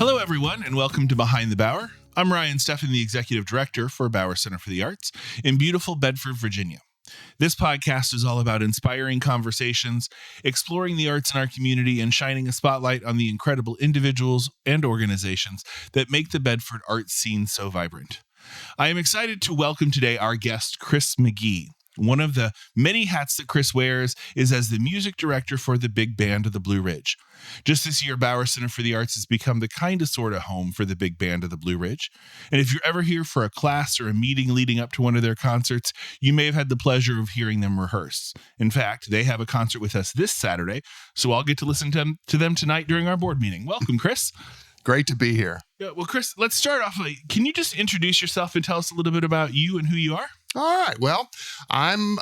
Hello, everyone, and welcome to Behind the Bower. I'm Ryan Steffen, the Executive Director for Bower Center for the Arts in beautiful Bedford, Virginia. This podcast is all about inspiring conversations, exploring the arts in our community, and shining a spotlight on the incredible individuals and organizations that make the Bedford arts scene so vibrant. I am excited to welcome today our guest, Chris Magee. One of the many hats that Chris wears is as the music director for the big band of the Blue Ridge. Just this year, Bower Center for the Arts has become the kind of sort of home for the big band of the Blue Ridge. And if you're ever here for a class or a meeting leading up to one of their concerts, you may have had the pleasure of hearing them rehearse. In fact, they have a concert with us this Saturday, so I'll get to listen to them tonight during our board meeting. Welcome, Chris. Great to be here. Yeah, well, Chris, let's start off. Can you just introduce yourself and tell us a little bit about you and who you are? All right. Well, I'm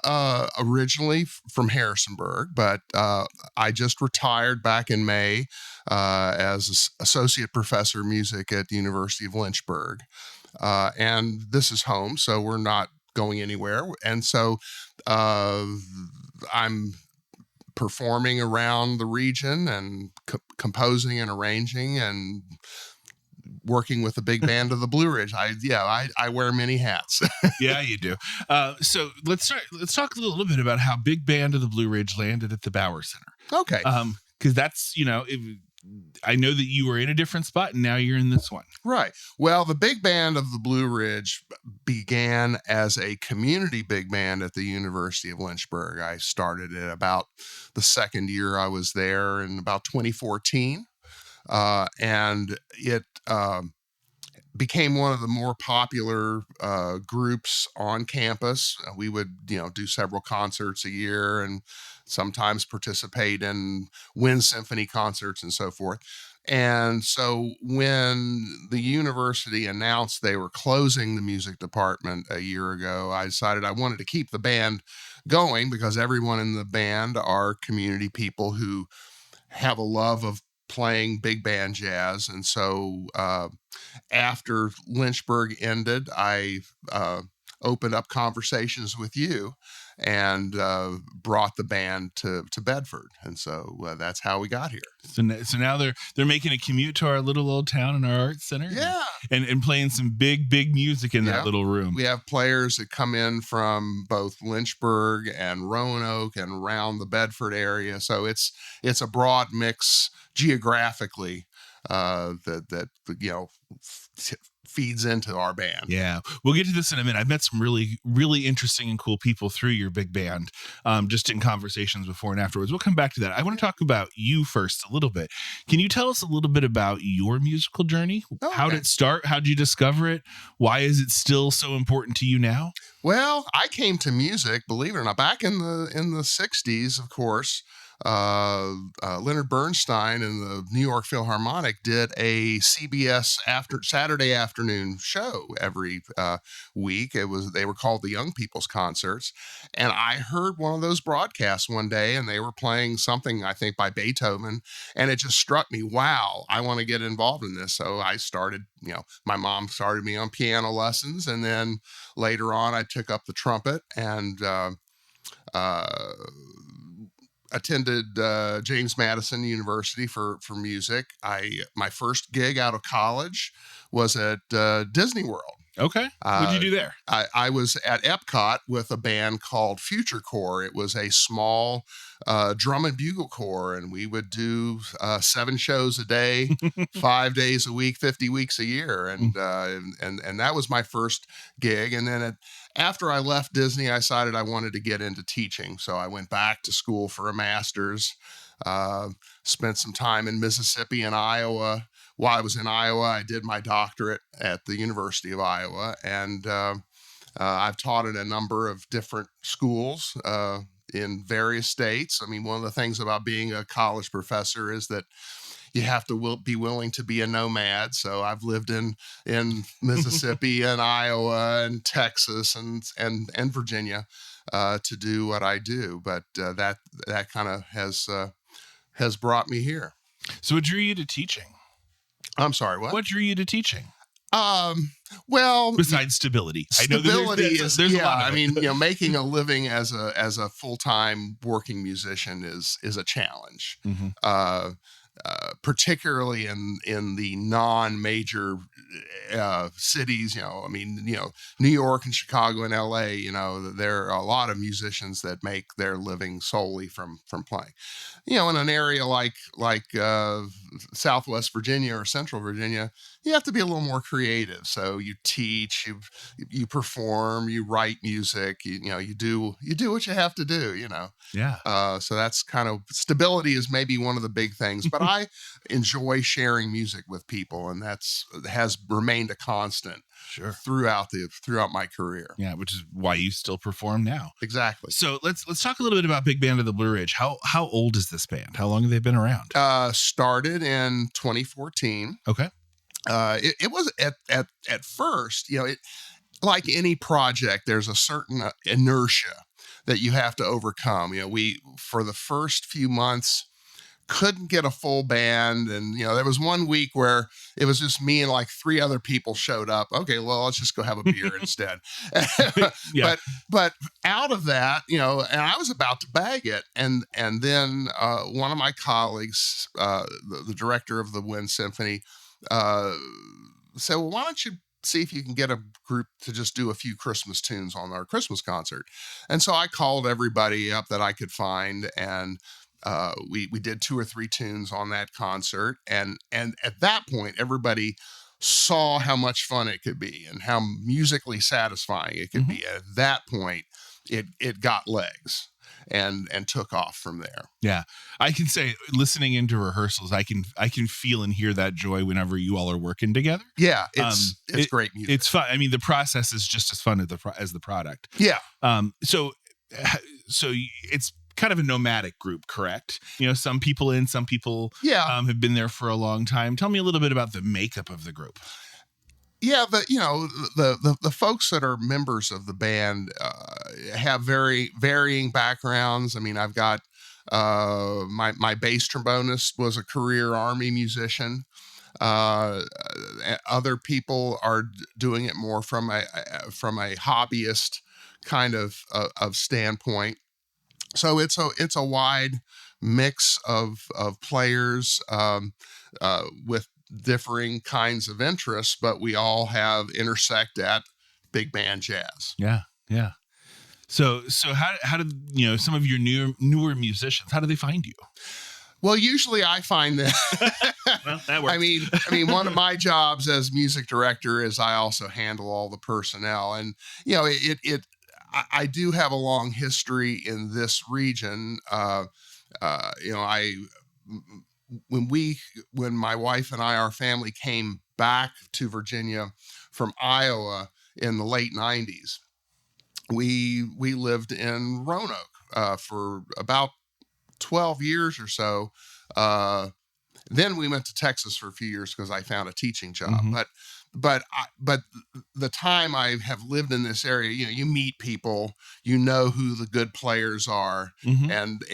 originally from Harrisonburg, but I just retired back in May as associate professor of music at the University of Lynchburg. And this is home, so we're not going anywhere. And so I'm performing around the region and composing and arranging and working with the big band of the Blue Ridge. I wear many hats. Yeah, you do. So let's talk a little bit about how big band of the Blue Ridge landed at the Bower Center. Okay. Because that's, I know that you were in a different spot and now you're in this one. Right. Well, the big band of the Blue Ridge began as a community big band at the University of Lynchburg. I started it about the second year I was there in about 2014. And it became one of the more popular groups on campus. We would, do several concerts a year and sometimes participate in wind symphony concerts and so forth. And so when the university announced they were closing the music department a year ago, I decided I wanted to keep the band going because everyone in the band are community people who have a love of playing big band jazz. And so after Lynchburg ended, I opened up conversations with you and brought the band to Bedford. And so that's how we got here. So now they're making a commute to our little old town and our arts center. Yeah. And playing some big music in that little room. We have players that come in from both Lynchburg and Roanoke and around the Bedford area. So it's a broad mix geographically that feeds into our band. Yeah, we'll get to this in a minute. I've met some really, really interesting and cool people through your big band, just in conversations before and afterwards. We'll come back to that. I want to talk about you first a little bit. Can you tell us a little bit about your musical journey? Okay. How did it start? How did you discover it? Why is it still so important to you now? Well, I came to music, believe it or not, back in the 60s, of course. Leonard Bernstein and the New York Philharmonic did a CBS Saturday afternoon show every week. They were called the Young People's Concerts, and I heard one of those broadcasts one day, and they were playing something I think by Beethoven, and it just struck me. Wow, I want to get involved in this. So I started. My mom started me on piano lessons, and then later on I took up the trumpet and attended James Madison University for music. My first gig out of college was at Disney World. Okay. What did you do there? I was at Epcot with a band called Future Corps. It was a small drum and bugle corps, and we would do 7 shows a day, 5 days a week, 50 weeks a year, and that was my first gig. And then after I left Disney, I decided I wanted to get into teaching, so I went back to school for a master's. Spent some time in Mississippi and Iowa. While I was in Iowa, I did my doctorate at the University of Iowa, and I've taught at a number of different schools in various states. I mean, one of the things about being a college professor is that you have to be willing to be a nomad. So I've lived in Mississippi and Iowa and Texas and Virginia to do what I do. But that kind of has brought me here. So what drew you to teaching? I'm sorry, what? What drew you to teaching? Well, besides stability, I know there's a lot of it. I mean, making a living as a full-time working musician is a challenge. Mm-hmm. particularly in the non-major cities. I mean, New York and Chicago and LA. There are a lot of musicians that make their living solely from playing. In an area like Southwest Virginia or Central Virginia, you have to be a little more creative. So you teach, you perform, you write music. You do what you have to do. Yeah. So that's kind of stability is maybe one of the big things. But I enjoy sharing music with people, and has remained a constant Sure. throughout my career. Yeah, which is why you still perform now. Exactly. So let's talk a little bit about Big Band of the Blue Ridge. How old is this band? How long have they been around? Started in 2014. Okay. It was at first, like any project, there's a certain inertia that you have to overcome. We, for the first few months, couldn't get a full band. And, there was one week where it was just me and like 3 other people showed up. Okay, well, let's just go have a beer instead. Yeah. But out of that, and I was about to bag it. And then one of my colleagues, the director of the Wind Symphony, said, well, why don't you see if you can get a group to just do a few Christmas tunes on our Christmas concert. And so I called everybody up that I could find, and we did 2 or 3 tunes on that concert. And at that point, everybody saw how much fun it could be and how musically satisfying it could be. At that point, it got legs and took off from there. Yeah. I can say, listening into rehearsals, I can feel and hear that joy whenever you all are working together. Yeah, it's great music. It's fun. I mean, the process is just as fun as the product. Yeah. So it's kind of a nomadic group, correct? Some people some people have been there for a long time. Tell me a little bit about the makeup of the group. Yeah, the folks that are members of the band have very varying backgrounds. I mean, I've got my bass trombonist was a career Army musician. Other people are doing it more from a hobbyist kind of standpoint. So it's a wide mix of players with differing kinds of interests, but we all have intersect at big band jazz. Yeah. So how did some of your newer musicians, how do they find you? Well, usually I find that. Well, that works. I mean, one of my jobs as music director is I also handle all the personnel, and I do have a long history in this region. When my wife and I, our family came back to Virginia from Iowa in the late 90s, we lived in Roanoke for about 12 years or so. Then we went to Texas for a few years because I found a teaching job. But the time I have lived in this area, you meet people, who the good players are. And,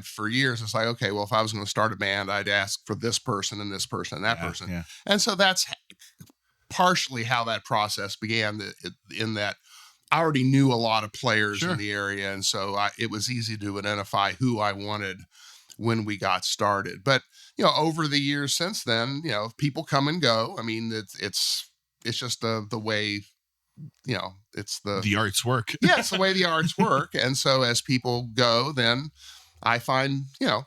for years, it's like, okay, well, if I was going to start a band, I'd ask for this person and this person and that person. Yeah. And so that's partially how that process began, in that I already knew a lot of players in the area. And so it was easy to identify who I wanted when we got started. But, over the years since then, people come and go. I mean, it's just the way, it's the arts work. Yeah, it's the way the arts work. And so as people go, then I find,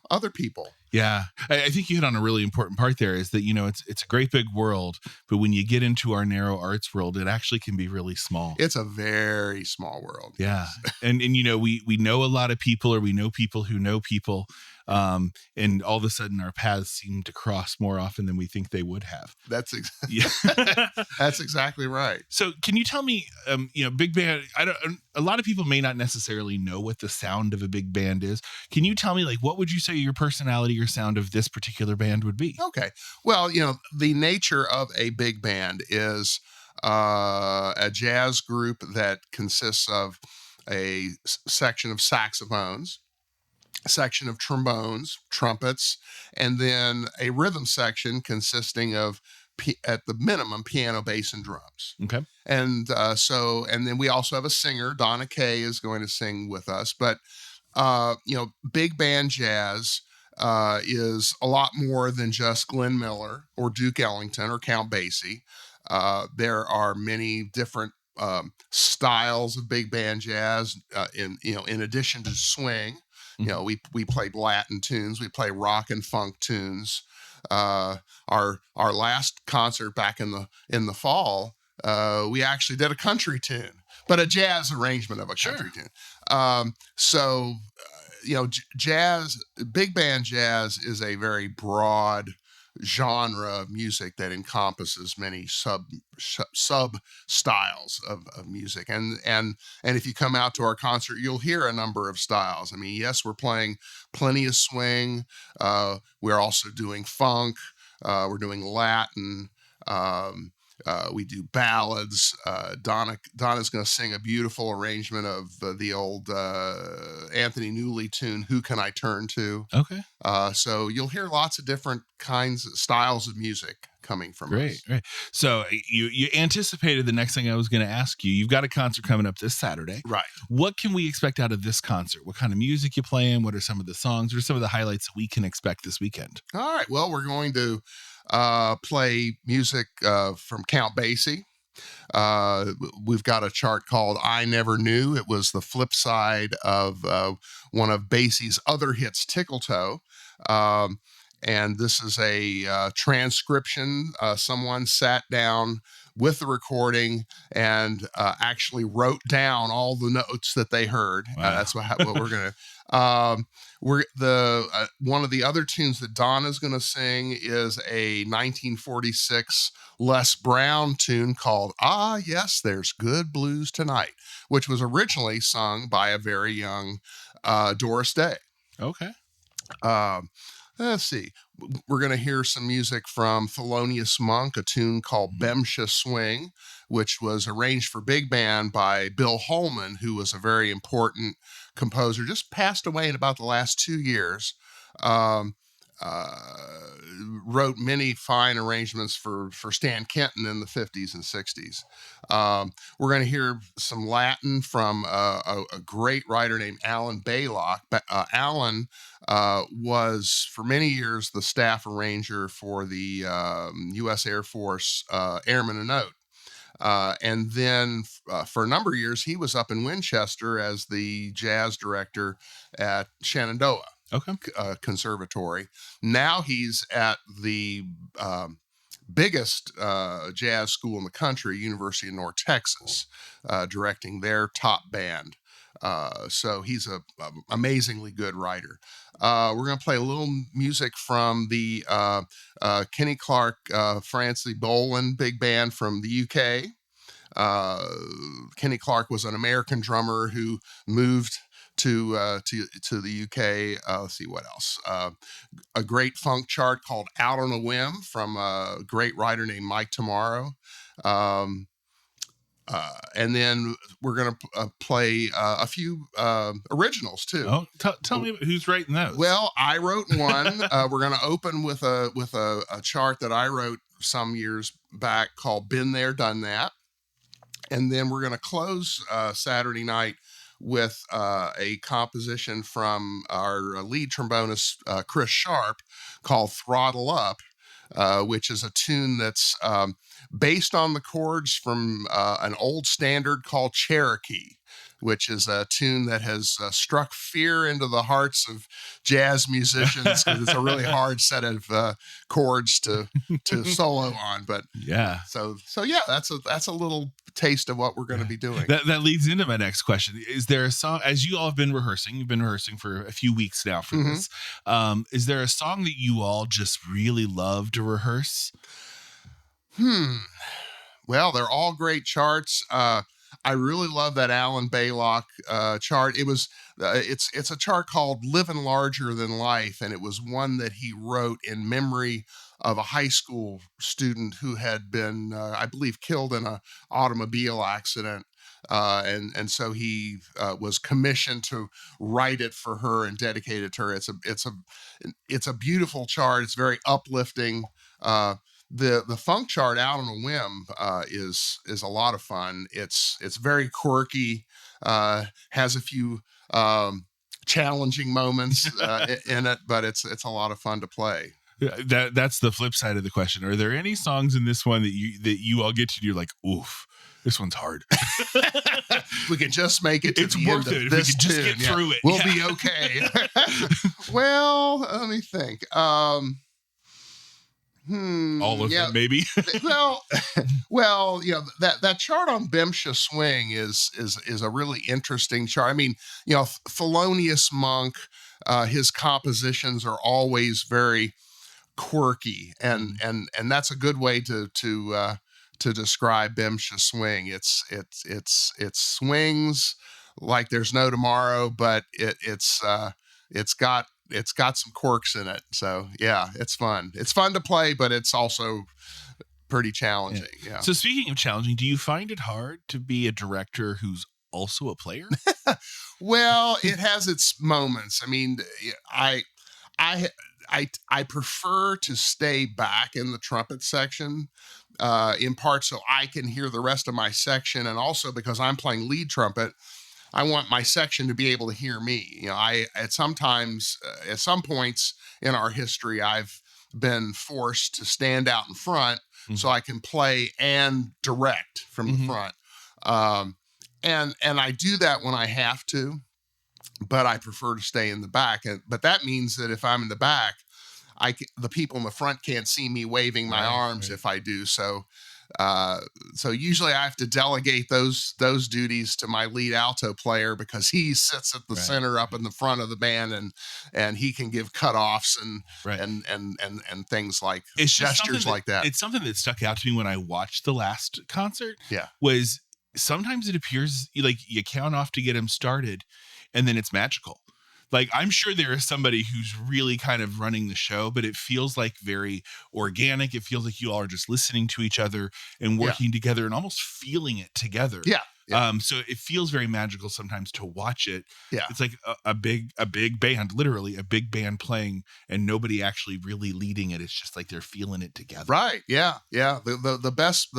other people. Yeah. I think you hit on a really important part there, is that, it's a great big world, but when you get into our narrow arts world, it actually can be really small. It's a very small world. Yeah. And we know a lot of people, or we know people who know people. And all of a sudden our paths seem to cross more often than we think they would have. That's exactly right. So can you tell me, big band, a lot of people may not necessarily know what the sound of a big band is. Can you tell me, what would you say your personality or sound of this particular band would be? Okay. Well, the nature of a big band is a jazz group that consists of a section of saxophones, a section of trombones, trumpets, and then a rhythm section consisting of, at the minimum, piano, bass, and drums. Okay. And and then we also have a singer. Donna Kay is going to sing with us. But, big band jazz is a lot more than just Glenn Miller or Duke Ellington or Count Basie. There are many different styles of big band jazz. In addition to swing, we play Latin tunes, we play rock and funk tunes. Our last concert back in the fall, we actually did a country tune, but a jazz arrangement of a country tune. Jazz, big band jazz is a very broad genre of music that encompasses many sub styles of music. And if you come out to our concert, you'll hear a number of styles. I mean, yes, we're playing plenty of swing. We're also doing funk. We're doing Latin. We do ballads. Donna's going to sing a beautiful arrangement of the old Anthony Newley tune, "Who Can I Turn To?" Okay. So you'll hear lots of different styles of music coming from us. Great. So you anticipated the next thing I was going to ask you. You've got a concert coming up this Saturday. Right. What can we expect out of this concert? What kind of music you playing? What are some of the songs? What are some of the highlights that we can expect this weekend? All right. Well, we're going to play music from Count Basie. We've got a chart called "I Never Knew." It was the flip side of one of Basie's other hits, "Tickle Toe." And this is a transcription. Someone sat down with the recording and actually wrote down all the notes that they heard. Wow. That's what we're going to. One of the other tunes that Donna's going to sing is a 1946 Les Brown tune called "Ah Yes, There's Good Blues Tonight," which was originally sung by a very young Doris Day. Okay. Let's see. We're going to hear some music from Thelonious Monk, a tune called "Bemsha Swing," which was arranged for big band by Bill Holman, who was a very important composer, just passed away in about the last 2 years. Wrote many fine arrangements for Stan Kenton in the 50s and 60s. We're going to hear some Latin from a great writer named Alan Baylock. Alan was for many years the staff arranger for the U.S. Air Force Airmen and Note. And then for a number of years, he was up in Winchester as the jazz director at Shenandoah Conservatory. Now he's at the biggest jazz school in the country, University of North Texas, directing their top band. So he's a amazingly good writer. We're going to play a little music from the Kenny Clark, Francie Boland big band from the UK. Kenny Clark was an American drummer who moved to the UK. Let's see what else. A great funk chart called "Out on a Whim" from a great writer named Mike Tomorrow. And then we're going to play a few originals too. Oh, tell me who's writing those. Well, I wrote one. We're going to open with a chart that I wrote some years back called "Been There, Done That," and then we're going to close Saturday night with a composition from our lead trombonist Chris Sharp called "Throttle Up," which is a tune that's based on the chords from an old standard called "Cherokee," which is a tune that has struck fear into the hearts of jazz musicians because it's a really hard set of chords to solo on. But yeah, so yeah, that's a little taste of what we're going to be doing. That leads into my next question. Is there a song, as you all have been rehearsing, you've been rehearsing for a few weeks now for this, is there a song that you all just really love to rehearse? Well, they're all great charts. I really love that Alan Baylock chart. It's a chart called "Living Larger Than Life," and it was one that he wrote in memory of a high school student who had been, I believe, killed in an automobile accident. And so he was commissioned to write it for her and dedicate it to her. It's a beautiful chart. It's very uplifting. The funk chart, "Out on a Whim," is a lot of fun. It's very quirky, has a few challenging moments in it, but it's a lot of fun to play. That's the flip side of the question. Are there any songs in this one that you all get to do, you're like, oof, this one's hard? We can just make it to it's the worth end it. of If this we can just tune. get through it. We'll be okay. Well, let me think. All of them, maybe. well, that chart on Bemsha Swing is a really interesting chart. I mean, Thelonious Monk, his compositions are always very quirky, and that's a good way to describe Bemsha Swing. It swings like there's no tomorrow, but it's got some quirks in it. So yeah, it's fun. It's fun to play, but it's also pretty challenging. Yeah. So speaking of challenging, do you find it hard to be a director who's also a player? Well, it has its moments. I mean, I prefer to stay back in the trumpet section, in part so I can hear the rest of my section, and also because I'm playing lead trumpet, I want my section to be able to hear me. At some points in our history, I've been forced to stand out in front so I can play and direct from the front. And I do that when I have to, but I prefer to stay in the back. But that means that if I'm in the back, the people in the front can't see me waving my arms if I do. So usually I have to delegate those duties to my lead alto player, because he sits at the center up in the front of the band, and he can give cutoffs and things like gestures like that. It's something that stuck out to me when I watched the last concert. Yeah. Was sometimes it appears like you count off to get him started, and then it's magical. Like, I'm sure there is somebody who's really kind of running the show, but it feels like very organic. It feels like you all are just listening to each other and working together and almost feeling it together. Yeah. So it feels very magical sometimes to watch it. Yeah. It's like a big band, literally a big band playing, and nobody actually really leading it. It's just like they're feeling it together. Right. Yeah. Yeah. The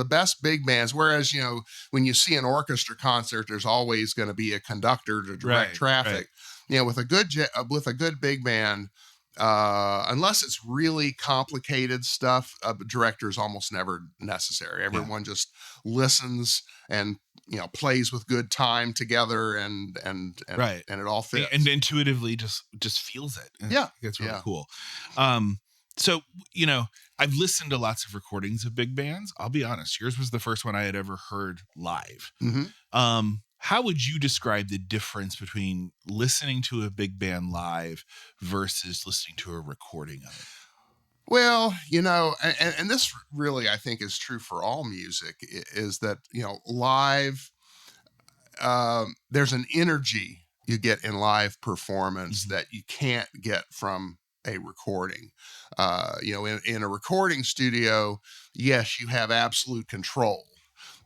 best big bands. Whereas, when you see an orchestra concert, there's always going to be a conductor to direct traffic. With a good big band, unless it's really complicated stuff, a director is almost never necessary. Everyone just listens and plays with good time together, and it all fits, and intuitively just feels it. Yeah, it's really cool. So I've listened to lots of recordings of big bands. I'll be honest, yours was the first one I had ever heard live. How would you describe the difference between listening to a big band live versus listening to a recording of it? Well, and this really, I think, is true for all music, is that, live, there's an energy you get in live performance that you can't get from a recording. In a recording studio, yes, you have absolute control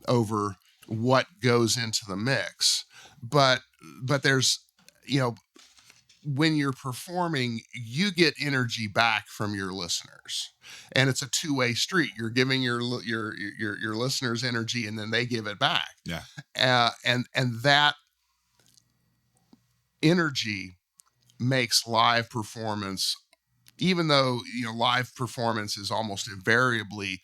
over what goes into the mix, but there's, when you're performing, you get energy back from your listeners, and it's a two-way street. You're giving your listeners energy, and then they give it back. Yeah. And that energy makes live performance, even though live performance is almost invariably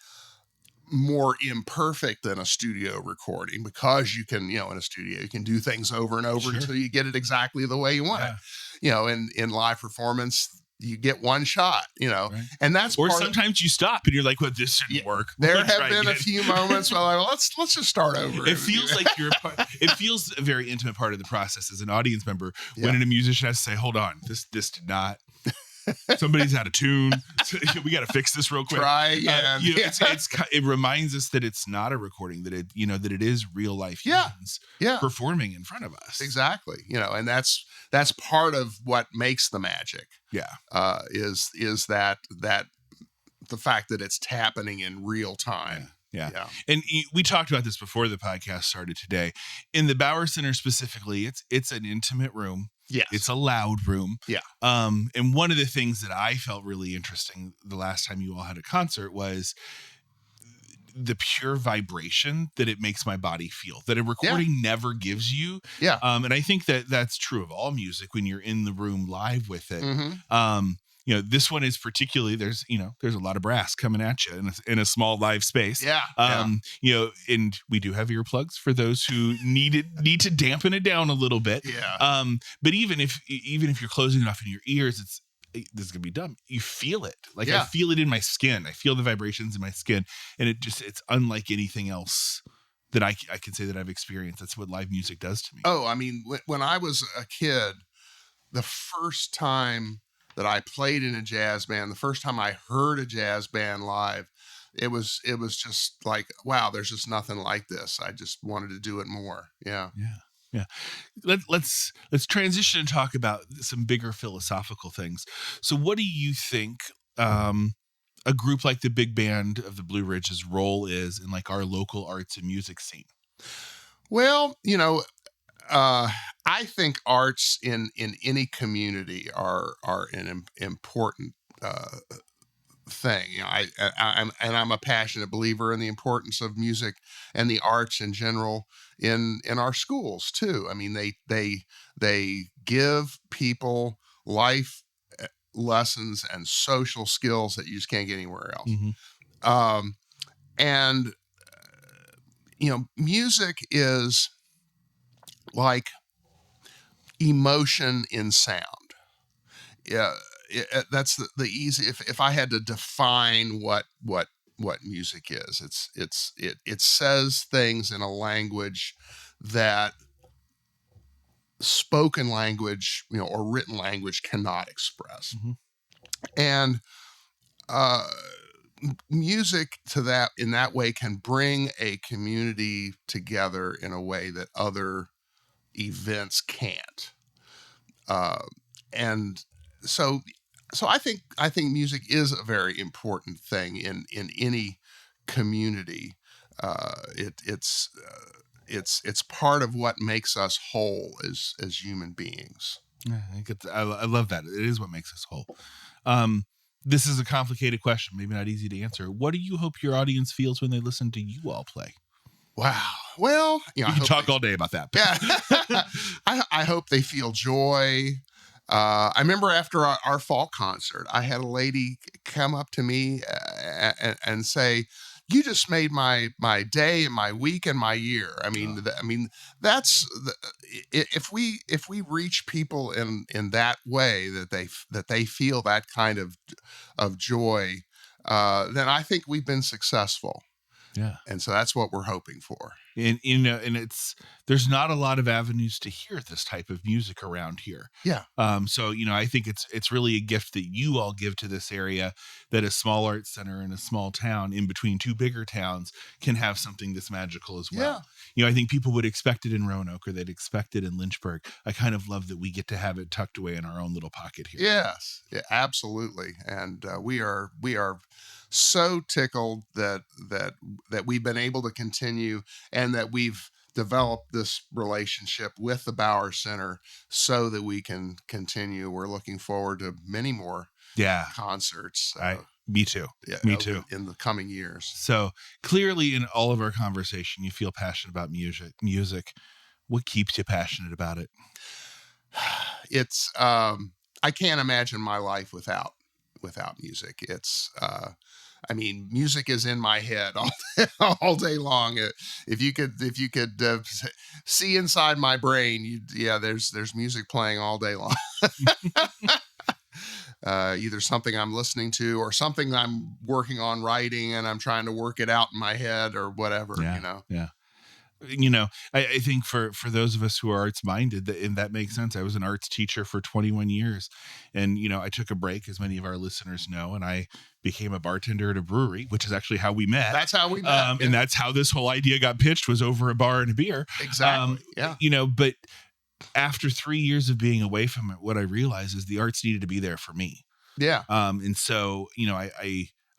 more imperfect than a studio recording, because you can, in a studio, you can do things over and over until you get it exactly the way you want it. In live performance, you get one shot, and that's or sometimes you stop and you're like, well, this shouldn't work. There have been a few moments where let's just start over. It feels like it feels a very intimate part of the process as an audience member when a musician has to say, hold on, this did not. Somebody's out of tune. We got to fix this real quick. Try again. It reminds us that it's not a recording, that it is real life humans performing in front of us. Exactly. And that's part of what makes the magic. Yeah. Is that the fact that it's happening in real time. Yeah. And we talked about this before the podcast started today. In the Bauer Center specifically, it's an intimate room. Yes. It's a loud room. Yeah. And one of the things that I felt really interesting the last time you all had a concert was the pure vibration that it makes my body feel that a Yeah. recording never gives you. Yeah. And I think that that's true of all music when you're in the room live with it. Mm-hmm. This one is particularly, there's a lot of brass coming at you in a small live space. Yeah. And we do have earplugs for those who need to dampen it down a little bit. Yeah. But even if you're closing it off in your ears, this is gonna be dumb. You feel it. Like, Yeah. I feel it in my skin. I feel the vibrations in my skin, and it's unlike anything else that I can say that I've experienced. That's what live music does to me. Oh, I mean, when I was a kid, the first time that I played in a jazz band, the first time I heard a jazz band live, it was just like, wow, there's just nothing like this. I just wanted to do it more. Yeah. Yeah. Let's transition and talk about some bigger philosophical things. So what do you think a group like the Big Band of the Blue Ridge's role is in like our local arts and music scene? Well, I think arts in any community are an important thing. I'm a passionate believer in the importance of music and the arts in general in our schools too. I mean, they give people life lessons and social skills that you just can't get anywhere else. Mm-hmm. And music is like emotion in sound. Yeah, that's the easy. If I had to define what music is, it says things in a language that spoken language, or written language cannot express. Mm-hmm. And music in that way can bring a community together in a way that other events can't. And so I think music is a very important thing in any community. It's part of what makes us whole as human beings. I love that. It is what makes us whole. This is a complicated question, maybe not easy to answer. What do you hope your audience feels when they listen to you all play? Wow. Well, you can talk all day about that. Yeah. I hope they feel joy. I remember after our fall concert, I had a lady come up to me and say, "You just made my day and my week and my year." I mean, that's if we reach people in that way that they feel that kind of joy, then I think we've been successful. Yeah. And so that's what we're hoping for. And there's not a lot of avenues to hear this type of music around here. Yeah. So, I think it's really a gift that you all give to this area, that a small arts center in a small town in between two bigger towns can have something this magical as well. Yeah. I think people would expect it in Roanoke, or they'd expect it in Lynchburg. I kind of love that we get to have it tucked away in our own little pocket here. Yes, yeah, absolutely. And we are so tickled that we've been able to continue, and that we've developed this relationship with the Bauer Center so that we can continue. We're looking forward to many more concerts. Me too. Yeah, me too. In the coming years. So clearly, in all of our conversation, you feel passionate about music. What keeps you passionate about it? It's I can't imagine my life without music. It's music is in my head all day long. If you could see inside my brain, there's music playing all day long. Either something I'm listening to or something I'm working on writing, and I'm trying to work it out in my head or whatever. Yeah. I think for those of us who are arts minded, that makes sense. I was an arts teacher for 21 years, and I took a break, as many of our listeners know, and I became a bartender at a brewery, which is actually how we met. That's how we met. And that's how this whole idea got pitched, was over a bar and a beer. Exactly. Yeah. But after 3 years of being away from it, what I realized is the arts needed to be there for me. Yeah. And so,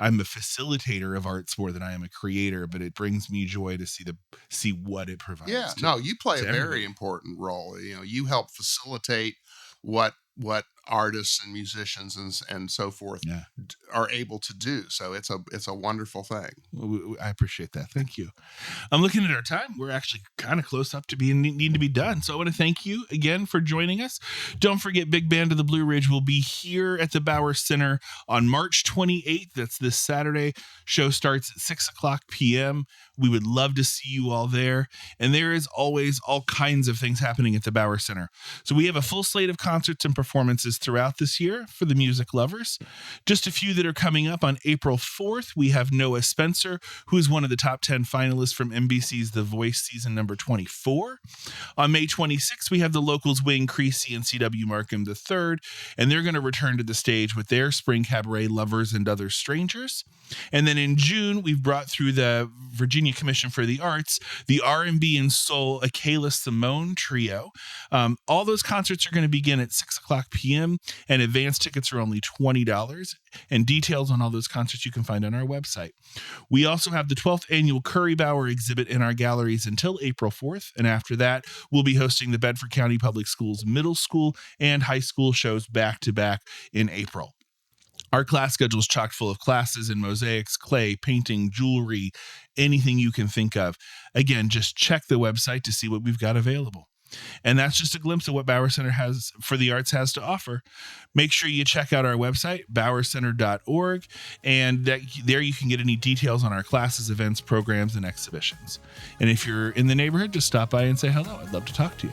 I'm a facilitator of arts more than I am a creator, but it brings me joy to see what it provides. Yeah. You play a very important role. You help facilitate what artists and musicians and so forth are able to do. So it's a wonderful thing. Well, I appreciate that. Thank you. I'm looking at our time. We're actually kind of close up to need to be done. So I want to thank you again for joining us. Don't forget, Big Band of the Blue Ridge will be here at the Bauer Center on March 28th. That's this Saturday. Show starts at 6:00 p.m. We would love to see you all there. And there is always all kinds of things happening at the Bauer Center. So we have a full slate of concerts and performances throughout this year for the music lovers. Just a few that are coming up. On April 4th, we have Noah Spencer, who is one of the top 10 finalists from NBC's The Voice season number 24. On May 26th, we have the locals Wayne Creasy and C.W. Markham III, and they're going to return to the stage with their spring cabaret Lovers and Other Strangers. And then in June, we've brought through the Virginia Commission for the Arts, the R&B and Soul Akela Simone Trio. All those concerts are going to begin at 6:00 p.m. and advance tickets are only $20. And details on all those concerts you can find on our website. We also have the 12th annual Curry Bauer exhibit in our galleries until April 4th. And after that, we'll be hosting the Bedford County Public Schools middle school and high school shows back to back in April. Our class schedule is chock full of classes in mosaics, clay, painting, jewelry, anything you can think of. Again, just check the website to see what we've got available. And that's just a glimpse of what Bauer Center has for the arts has to offer. Make sure you check out our website, bowercenter.org, and there you can get any details on our classes, events, programs, and exhibitions. And if you're in the neighborhood, just stop by and say hello. I'd love to talk to you.